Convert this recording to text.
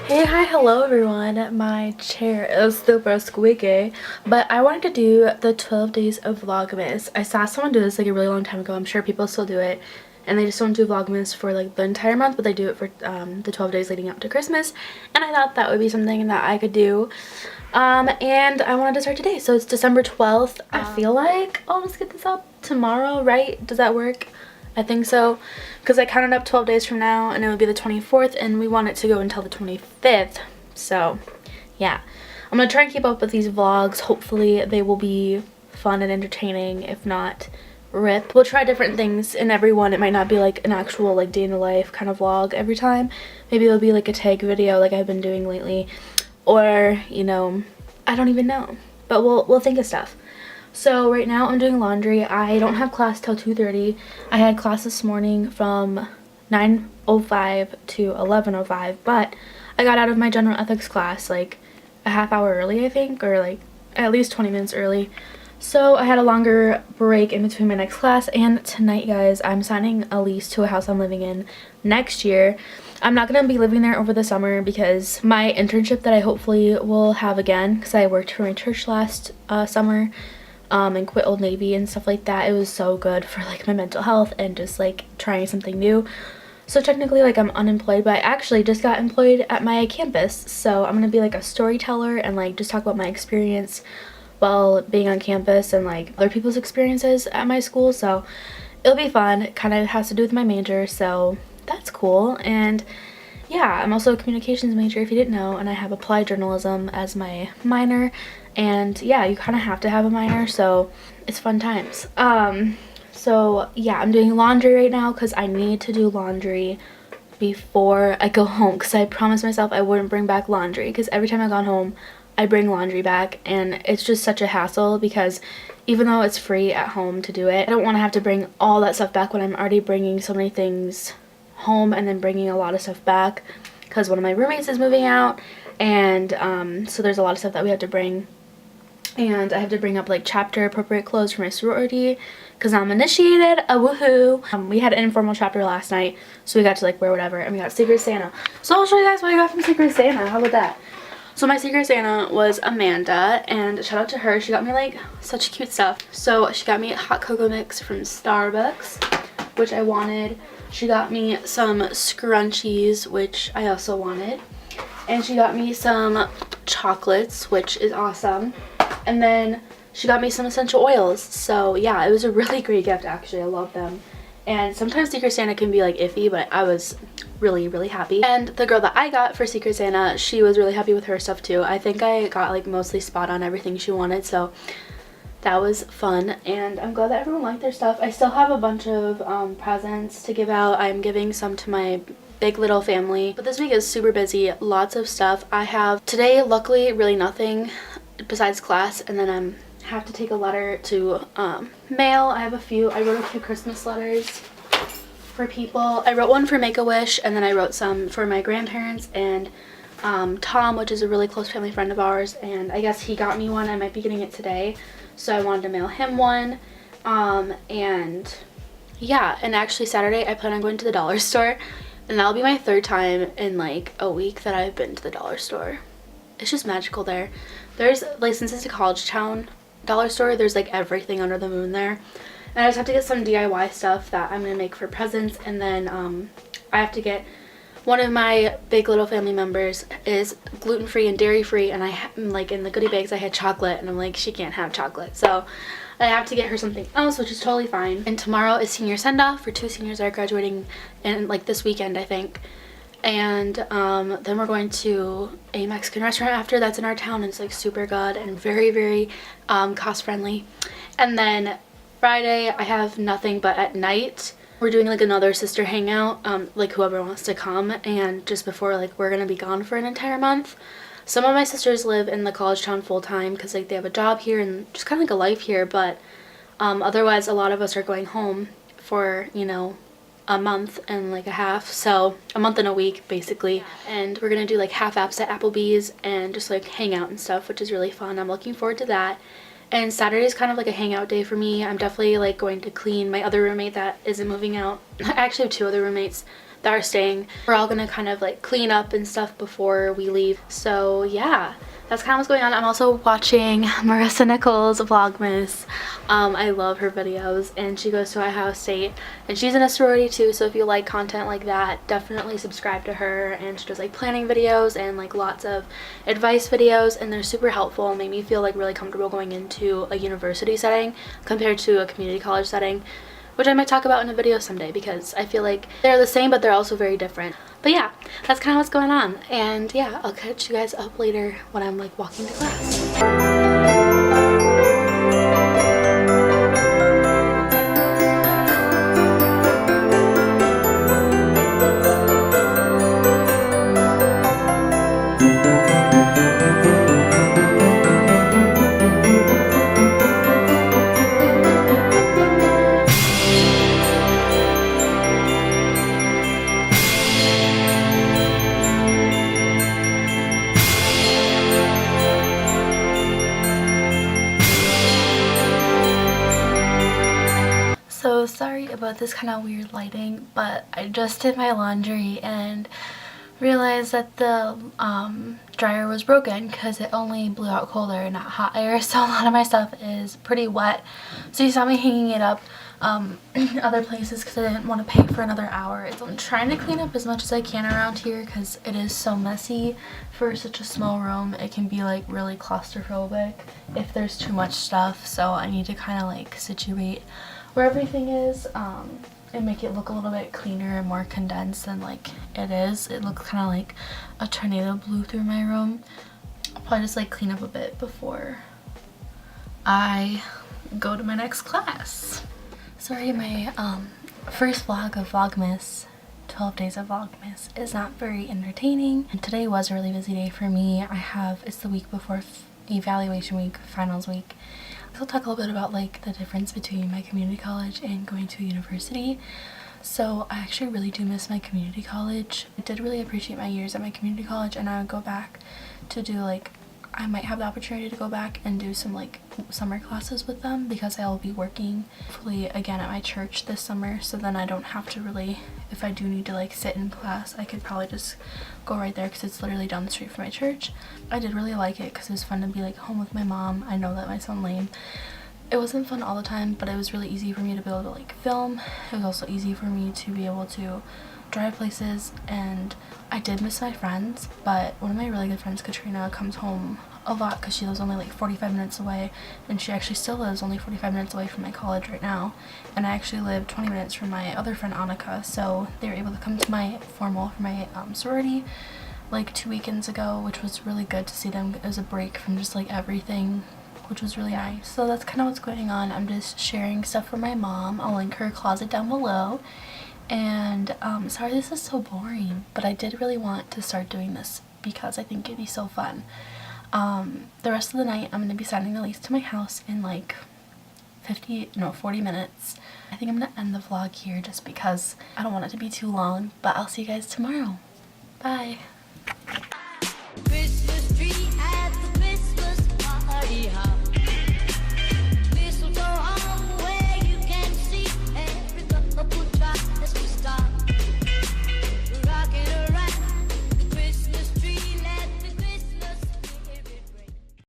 Hey, hi, hello everyone. My chair is super squeaky, but I wanted to do the 12 days of Vlogmas. I saw someone do this like a really long time ago. I'm sure people still do it, and they just don't do Vlogmas for like the entire month, but they do it for the 12 days leading up to Christmas, and I thought that would be something that I could do. And I wanted to start today, so it's December 12th. I feel like I'll just get this up tomorrow, right? Does that work? I think so, because I counted up 12 days from now and it would be the 24th, and we want it to go until the 25th. So yeah, I'm gonna try and keep up with these vlogs. Hopefully they will be fun and entertaining. If not, rip. We'll try different things in every one. It might not be like an actual like day in the life kind of vlog every time. Maybe it'll be like a tag video like I've been doing lately, or you know, I don't even know, but we'll think of stuff. So right now I'm doing laundry. I don't have class till 2:30. I had class this morning from 9:05 to 11:05, but I got out of my general ethics class like a half hour early, I think, or like at least 20 minutes early. So I had a longer break in between my next class, and tonight, guys, I'm signing a lease to a house I'm living in next year. I'm not going to be living there over the summer because my internship that I hopefully will have again, because I worked for my church last summer, and quit Old Navy and stuff like that. It was so good for like my mental health and just like trying something new. So technically like I'm unemployed, but I actually just got employed at my campus. So I'm gonna be like a storyteller and like just talk about my experience while being on campus and like other people's experiences at my school. So it'll be fun. It kind of has to do with my major, so that's cool. And yeah, I'm also a communications major if you didn't know, and I have applied journalism as my minor. And yeah, you kind of have to have a minor, so it's fun times. So yeah, I'm doing laundry right now because I need to do laundry before I go home, because I promised myself I wouldn't bring back laundry, because every time I've gone home I bring laundry back and it's just such a hassle, because even though it's free at home to do it, I don't want to have to bring all that stuff back when I'm already bringing so many things home and then bringing a lot of stuff back, because one of my roommates is moving out, and so there's a lot of stuff that we have to bring. And I have to bring up like chapter appropriate clothes for my sorority because I'm initiated. A woohoo. We had an informal chapter last night, so we got to like wear whatever, and we got Secret Santa. So I'll show you guys what I got from Secret Santa. How about that? So my Secret Santa was Amanda, and shout out to her. She got me like such cute stuff. So she got me a hot cocoa mix from Starbucks, which I wanted. She got me some scrunchies, which I also wanted. And she got me some chocolates, which is awesome. And then she got me some essential oils. So yeah, it was a really great gift actually. I love them. And sometimes Secret Santa can be like iffy, but I was really happy. And the girl that I got for Secret Santa, she was really happy with her stuff too. I think I got like mostly spot on everything she wanted, so that was fun. And I'm glad that everyone liked their stuff. I still have a bunch of presents to give out. I'm giving some to my big little family, but this week is super busy. Lots of stuff. I have today, luckily, really nothing besides class, and then I have to take a letter to mail. I have a few. I wrote a few Christmas letters for people. I wrote one for Make-A-Wish, and then I wrote some for my grandparents and Tom, which is a really close family friend of ours, and I guess he got me one. I might be getting it today, so I wanted to mail him one. And yeah, and actually Saturday I plan on going to the dollar store, and that'll be my third time in like a week that I've been to the dollar store. It's just magical there. There's like, since it's a college town dollar store, there's like everything under the moon there. And I just have to get some DIY stuff that I'm gonna make for presents, and then I have to get, one of my big little family members is gluten-free and dairy-free, and like in the goodie bags I had chocolate, and I'm like, she can't have chocolate, so I have to get her something else, which is totally fine. And tomorrow is senior send-off for 2 seniors that are graduating in like this weekend, I think. And then we're going to a Mexican restaurant after that's in our town, and it's like super good and very cost friendly. And then Friday I have nothing, but at night we're doing like another sister hangout, like whoever wants to come, and just before like we're gonna be gone for an entire month. Some of my sisters live in the college town full-time because like they have a job here and just kind of like a life here, but otherwise a lot of us are going home for, you know, a month and like a half, so a month and a week basically. And we're gonna do like half apps at Applebee's and just like hang out and stuff, which is really fun. I'm looking forward to that. And Saturday is kind of like a hangout day for me. I'm definitely like going to clean. My other roommate that isn't moving out, I actually have 2 other roommates that are staying. We're all gonna kind of like clean up and stuff before we leave. So yeah, that's kind of what's going on. I'm also watching Marissa Nichols' Vlogmas. I love her videos, and she goes to Ohio State, and she's in a sorority too, so if you like content like that, definitely subscribe to her. And she does like planning videos and like lots of advice videos, and they're super helpful and make me feel like really comfortable going into a university setting compared to a community college setting, which I might talk about in a video someday because I feel like they're the same but they're also very different. But yeah, that's kind of what's going on. And yeah, I'll catch you guys up later when I'm like walking to class. So sorry about this kind of weird lighting, but I just did my laundry and realized that the dryer was broken because it only blew out cold air, not hot air, so a lot of my stuff is pretty wet. So you saw me hanging it up other places because I didn't want to pay for another hour. I'm trying to clean up as much as I can around here because it is so messy for such a small room. It can be like really claustrophobic if there's too much stuff, so I need to kind of like situate where everything is and make it look a little bit cleaner and more condensed than like it is. It looks kind of like a tornado blew through my room. I'll probably just like clean up a bit before I go to my next class. Sorry, my first vlog of Vlogmas, 12 days of Vlogmas, is not very entertaining. And today was a really busy day for me. It's the week before evaluation week, finals week. I'll talk a little bit about like the difference between my community college and going to a university. So I actually really do miss my community college. I did really appreciate my years at my community college, and I would go back to do like, I might have the opportunity to go back and do some like summer classes with them because I'll be working hopefully again at my church this summer, so then I don't have to really, if I do need to like sit in class, I could probably just go right there because it's literally down the street from my church. I did really like it because it was fun to be like home with my mom. I know that might sound lame. It wasn't fun all the time, but it was really easy for me to be able to like film. It was also easy for me to be able to drive places, and I did miss my friends, but one of my really good friends, Katrina, comes home a lot because she lives only like 45 minutes away, and she actually still lives only 45 minutes away from my college right now, and I actually live 20 minutes from my other friend Annika, so they were able to come to my formal for my sorority like 2 weekends ago, which was really good to see them. It was a break from just like everything, which was really nice. So that's kind of what's going on. I'm just sharing stuff for my mom. I'll link her closet down below. And sorry this is so boring, but I did really want to start doing this because I think it'd be so fun. The rest of the night I'm going to be sending the lease to my house in like 40 minutes. I think I'm going to end the vlog here just because I don't want it to be too long, but I'll see you guys tomorrow. Bye!